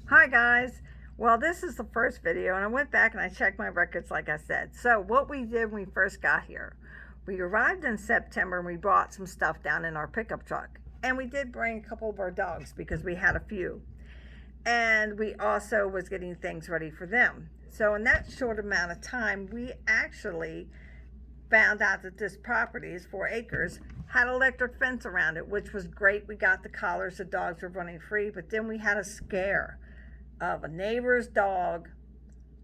Hi guys. Well, this is the first video and I went back and I checked my records like I said. So what we did when we first got here, we arrived in September and we brought some stuff down in our pickup truck. And we did bring a couple of our dogs because we had a few. And we also was getting things ready for them. So in that short amount of time, we actually found out that this property is 4 acres, had electric fence around it, which was great. We got the collars, the dogs were running free, but then we had a scare of a neighbor's dog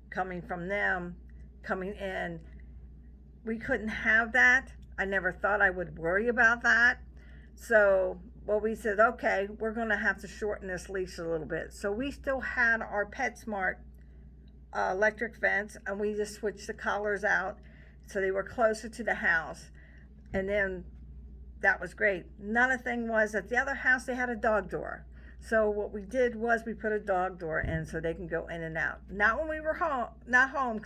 coming from them, coming in. We couldn't have that. I never thought I would worry about that. So, well, we said, okay, we're going to have to shorten this leash a little bit. So we still had our PetSmart electric fence, and we just switched the collars out so they were closer to the house. And then that was great. Another thing was at the other house, they had a dog door. So what we did was we put a dog door in so they can go in and out. Not when we were home, not home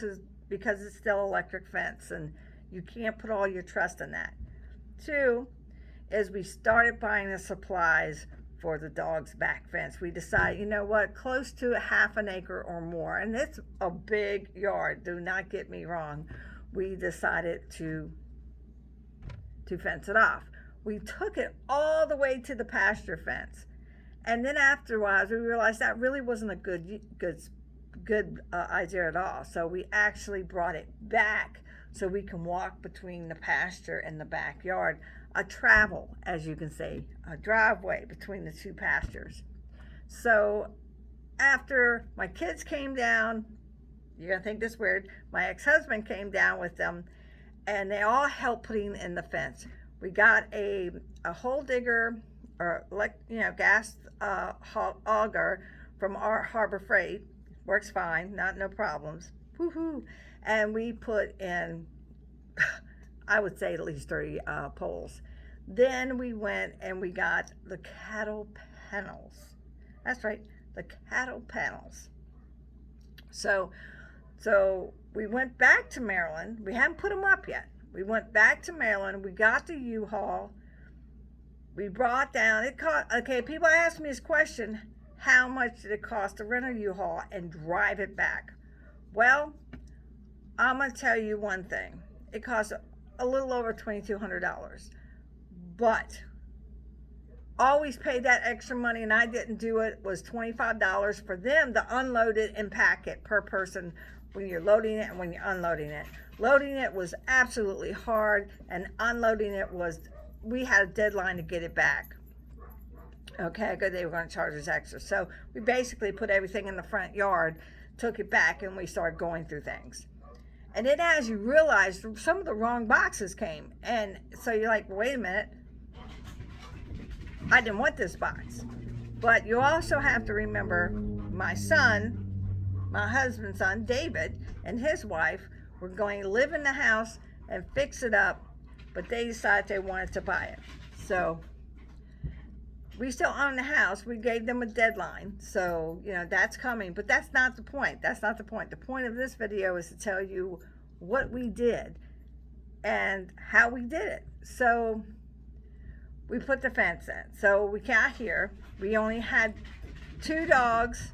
because it's still electric fence and you can't put all your trust in that. 2 is we started buying the supplies for the dog's back fence. We decided, you know what, close to a half an acre or more, and it's a big yard, do not get me wrong. We decided to fence it off. We took it all the way to the pasture fence. And then afterwards, we realized that really wasn't a good idea at all. So we actually brought it back so we can walk between the pasture and the backyard. A travel, as you can say, a driveway between the 2 pastures. So after my kids came down, you're gonna think this is weird, my ex-husband came down with them and they all helped putting in the fence. We got a hole digger, or gas auger from our Harbor Freight. Works fine, no problems. Woohoo! And we put in, I would say at least 30 poles. Then we went and we got the cattle panels. That's right, the cattle panels. So we went back to Maryland. We hadn't put them up yet. We went back to Maryland. We got the U-Haul. We brought down, it cost, okay, people ask me this question, how much did it cost to rent a U-Haul and drive it back? Well, I'm going to tell you one thing. It cost a little over $2,200. But always paid that extra money, and I didn't do it, was $25 for them to unload it and pack it per person when you're loading it and when you're unloading it. Loading it was absolutely hard, and unloading it was, we had a deadline to get it back. Okay, because they were going to charge us extra. So we basically put everything in the front yard, took it back, and we started going through things. And then as you realize, some of the wrong boxes came. And so you're like, wait a minute, I didn't want this box. But you also have to remember my son, my husband's son, David, and his wife were going to live in the house and fix it up, but they decided they wanted to buy it. So we still own the house. We gave them a deadline. So, that's coming, but that's not the point. That's not the point. The point of this video is to tell you what we did and how we did it. So we put the fence in. So we got here. We only had 2 dogs.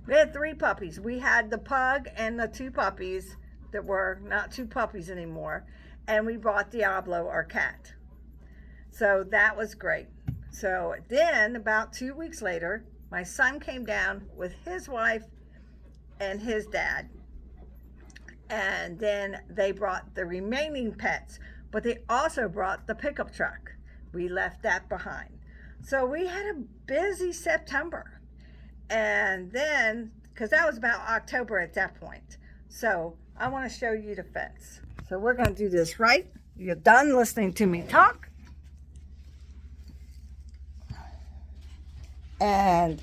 We had 3 puppies. We had the pug and the 2 puppies that were not 2 puppies anymore. And we brought Diablo, our cat. So that was great. So then about 2 weeks later, my son came down with his wife and his dad. And then they brought the remaining pets, but they also brought the pickup truck. We left that behind. So we had a busy September. And then, because that was about October at that point. So I want to show you the fence. So we're going to do this right. You're done listening to me talk. And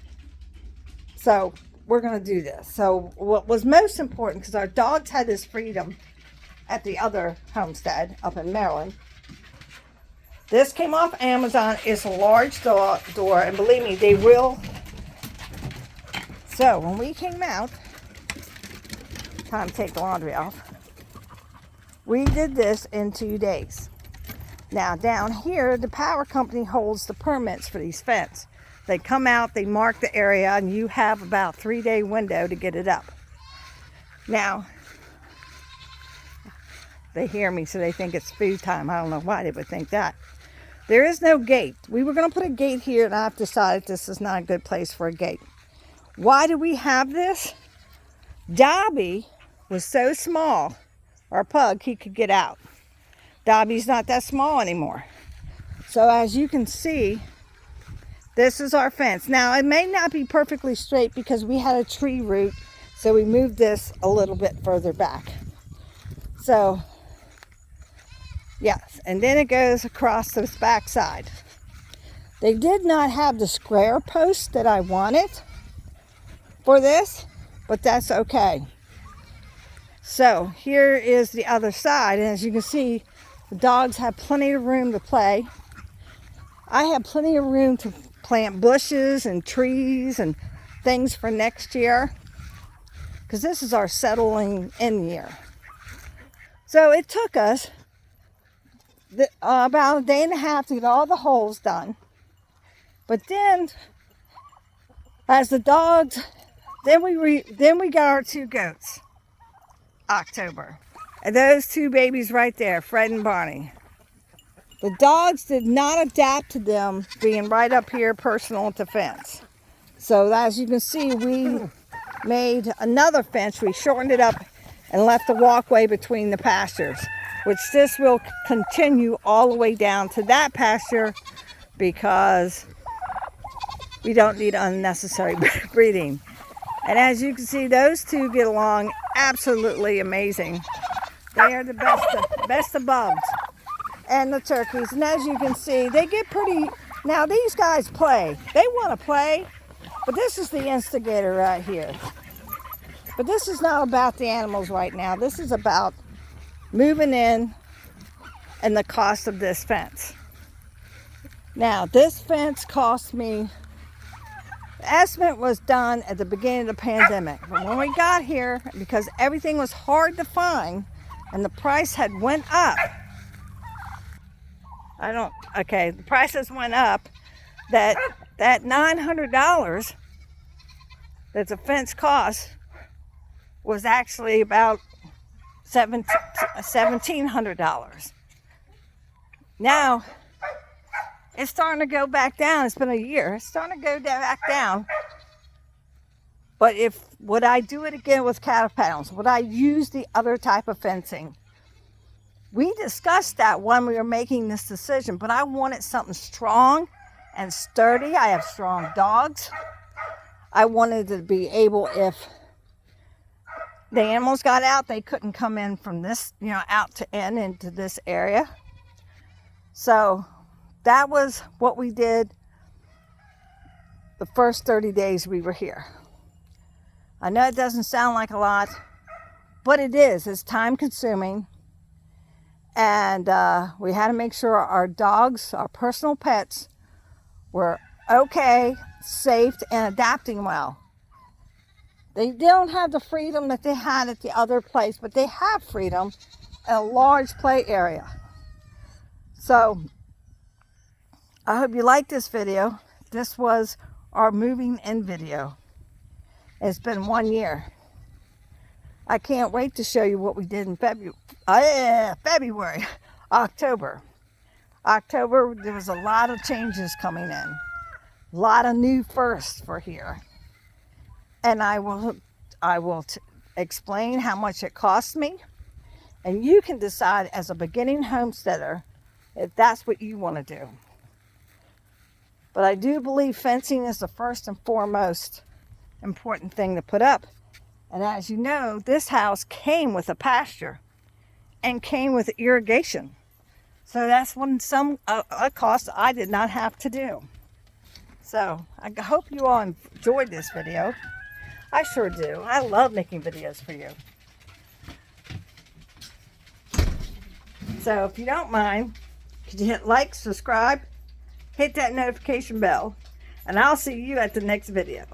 so we're going to do this. So what was most important, because our dogs had this freedom at the other homestead up in Maryland. This came off Amazon. It's a large door, and believe me, they will. So when we came out, time to take the laundry off. We did this in 2 days. Now down here, the power company holds the permits for these fence. They come out, they mark the area, and you have about a 3-day window to get it up. Now, they hear me, so they think it's food time. I don't know why they would think that. There is no gate. We were going to put a gate here, and I've decided this is not a good place for a gate. Why do we have this? Dobby was so small, our pug, he could get out. Dobby's not that small anymore. So as you can see, this is our fence. Now, it may not be perfectly straight because we had a tree root, so we moved this a little bit further back. So, yes, and then it goes across this back side. They did not have the square post that I wanted for this, but that's okay. So here is the other side, and as you can see, the dogs have plenty of room to play. I have plenty of room to plant bushes and trees and things for next year, because this is our settling in year. So it took us about a day and a half to get all the holes done. But then, as the dogs, then we got our 2 goats, October. And those 2 babies right there, Fred and Barney. The dogs did not adapt to them being right up here personal to fence. So as you can see, we made another fence. We shortened it up and left the walkway between the pastures, which this will continue all the way down to that pasture because we don't need unnecessary breeding. And as you can see, those 2 get along absolutely amazing. They are the best of bugs and the turkeys. And as you can see, they get pretty. Now these guys play. They want to play, but this is the instigator right here. But this is not about the animals right now. This is about moving in and the cost of this fence. Now, this fence cost me, the estimate was done at the beginning of the pandemic. But when we got here, because everything was hard to find and the price had went up, the prices went up, that $900 that the fence cost was actually about $1,700. Now, it's starting to go back down. It's been a year. It's starting to go back down. But would I do it again with cattle panels? Would I use the other type of fencing? We discussed that when we were making this decision, but I wanted something strong and sturdy. I have strong dogs. I wanted to be able, if the animals got out, they couldn't come in from this, out to in into this area. So that was what we did the first 30 days we were here. I know it doesn't sound like a lot, but it is. It's time consuming. And we had to make sure our dogs, our personal pets, were okay, safe, and adapting well. They don't have the freedom that they had at the other place, but they have freedom in a large play area. So I hope you like this video. This was our moving in video. It's been 1 year. I can't wait to show you what we did in October. October, there was a lot of changes coming in. A lot of new firsts for here. And I will explain how much it cost me. And you can decide as a beginning homesteader if that's what you want to do. But I do believe fencing is the first and foremost important thing to put up. And as you know, this house came with a pasture and came with irrigation. So that's a cost I did not have to do. So I hope you all enjoyed this video. I sure do. I love making videos for you. So if you don't mind, could you hit like, subscribe, hit that notification bell, and I'll see you at the next video.